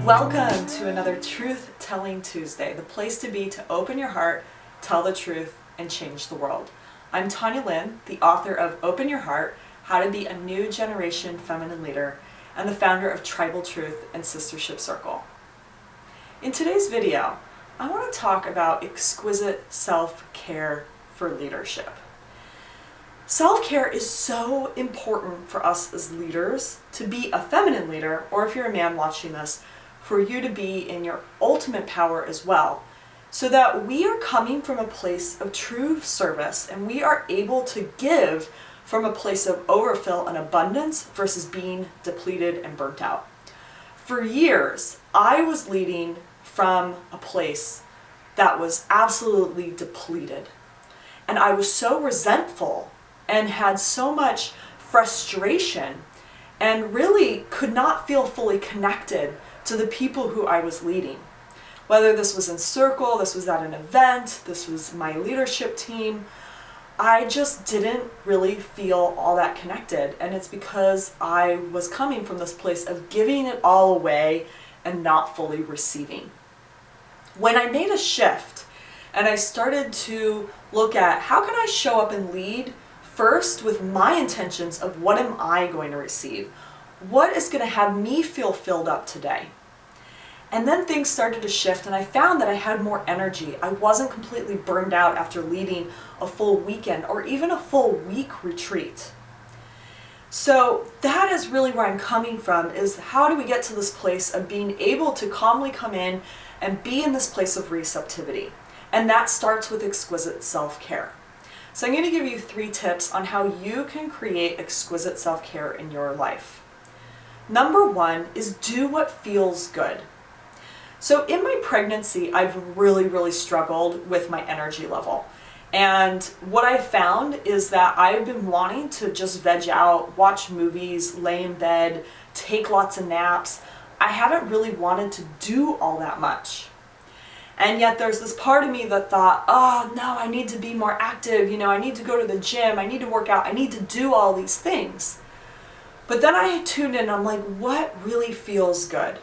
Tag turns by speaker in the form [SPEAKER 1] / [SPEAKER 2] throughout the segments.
[SPEAKER 1] Welcome to another Truth Telling Tuesday, the place to be to open your heart, tell the truth, and change the world. I'm Tanya Lynn, the author of Open Your Heart, How to Be a New Generation Feminine Leader, and the founder of Tribal Truth and Sistership Circle. In today's video, I want to talk about exquisite self-care for leadership. Self-care is so important for us as leaders to be a feminine leader, or if you're a man watching this, for you to be in your ultimate power as well, so that we are coming from a place of true service and we are able to give from a place of overfill and abundance versus being depleted and burnt out. For years, I was leading from a place that was absolutely depleted. And I was so resentful and had so much frustration and really could not feel fully connected to the people who I was leading. Whether this was in circle, this was at an event, this was my leadership team, I just didn't really feel all that connected. And it's because I was coming from this place of giving it all away and not fully receiving. When I made a shift and I started to look at how can I show up and lead first with my intentions of what am I going to receive? What is going to have me feel filled up today? And then things started to shift and I found that I had more energy. I wasn't completely burned out after leading a full weekend or even a full week retreat. So that is really where I'm coming from, is how do we get to this place of being able to calmly come in and be in this place of receptivity? And that starts with exquisite self-care. So I'm going to give you 3 tips on how you can create exquisite self-care in your life. Number 1 is do what feels good. So in my pregnancy, I've really struggled with my energy level. And what I found is that I've been wanting to just veg out, watch movies, lay in bed, take lots of naps. I haven't really wanted to do all that much. And yet there's this part of me that thought, oh no, I need to be more active, I need to go to the gym, I need to work out, I need to do all these things. But then I tuned in, I'm like, what really feels good?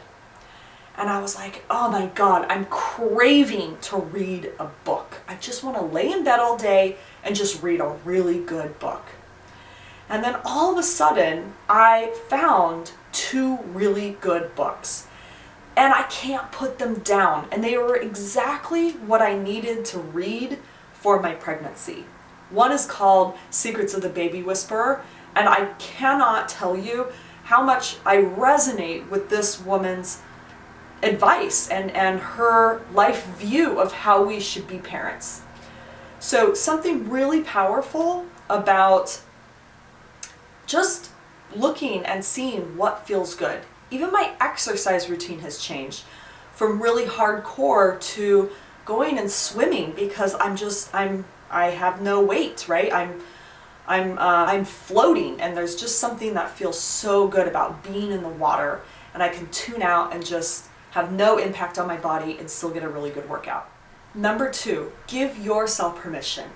[SPEAKER 1] And I was like, oh my God, I'm craving to read a book. I just want to lay in bed all day and just read a really good book. And then all of a sudden, I found 2 really good books. And I can't put them down. And they were exactly what I needed to read for my pregnancy. One is called Secrets of the Baby Whisperer. And I cannot tell you how much I resonate with this woman's advice and her life view of how we should be parents. So something really powerful about just looking and seeing what feels good. Even my exercise routine has changed from really hardcore to going and swimming because I have no weight, right? I'm floating, and there's just something that feels so good about being in the water, and I can tune out and just have no impact on my body and still get a really good workout. Number 2, give yourself permission.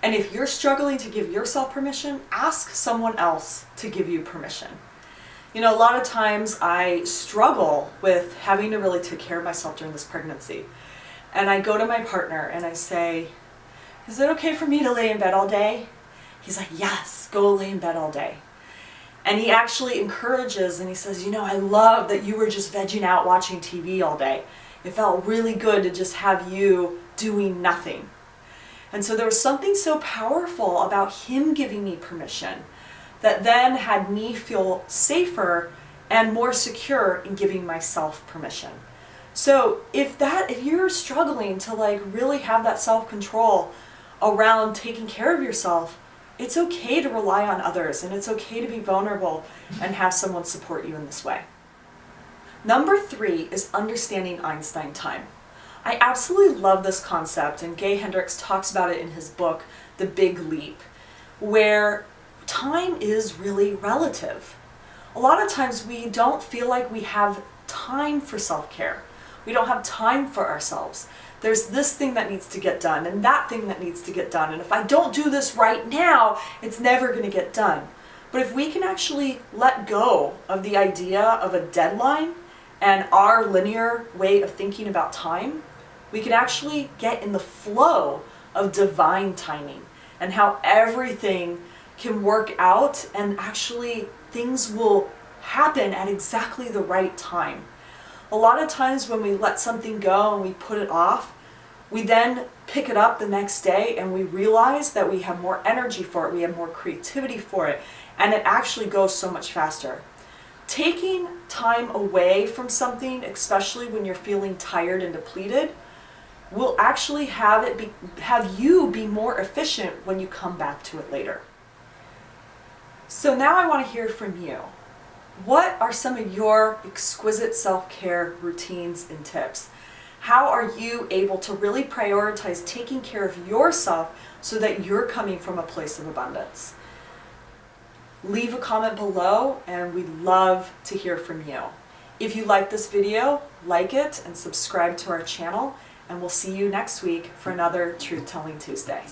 [SPEAKER 1] And if you're struggling to give yourself permission, ask someone else to give you permission. A lot of times I struggle with having to really take care of myself during this pregnancy. And I go to my partner and I say, is it okay for me to lay in bed all day? He's like, yes, go lay in bed all day. And he actually encourages and he says, I love that you were just vegging out watching TV all day. It felt really good to just have you doing nothing. And so there was something so powerful about him giving me permission that then had me feel safer and more secure in giving myself permission. So if you're struggling to really have that self-control around taking care of yourself, it's okay to rely on others, and it's okay to be vulnerable and have someone support you in this way. Number 3 is understanding Einstein time. I absolutely love this concept, and Gay Hendricks talks about it in his book, The Big Leap, where time is really relative. A lot of times we don't feel like we have time for self-care. We don't have time for ourselves. there's this thing that needs to get done and that thing that needs to get done. And if I don't do this right now, it's never going to get done. But if we can actually let go of the idea of a deadline and our linear way of thinking about time, we can actually get in the flow of divine timing and how everything can work out and actually things will happen at exactly the right time. A lot of times when we let something go and we put it off, we then pick it up the next day and we realize that we have more energy for it, we have more creativity for it, and it actually goes so much faster. Taking time away from something, especially when you're feeling tired and depleted, will actually have you be more efficient when you come back to it later. So now I want to hear from you. What are some of your exquisite self-care routines and tips? How are you able to really prioritize taking care of yourself so that you're coming from a place of abundance? Leave a comment below and we'd love to hear from you. If you like this video, like it and subscribe to our channel, and we'll see you next week for another Truth Telling Tuesday.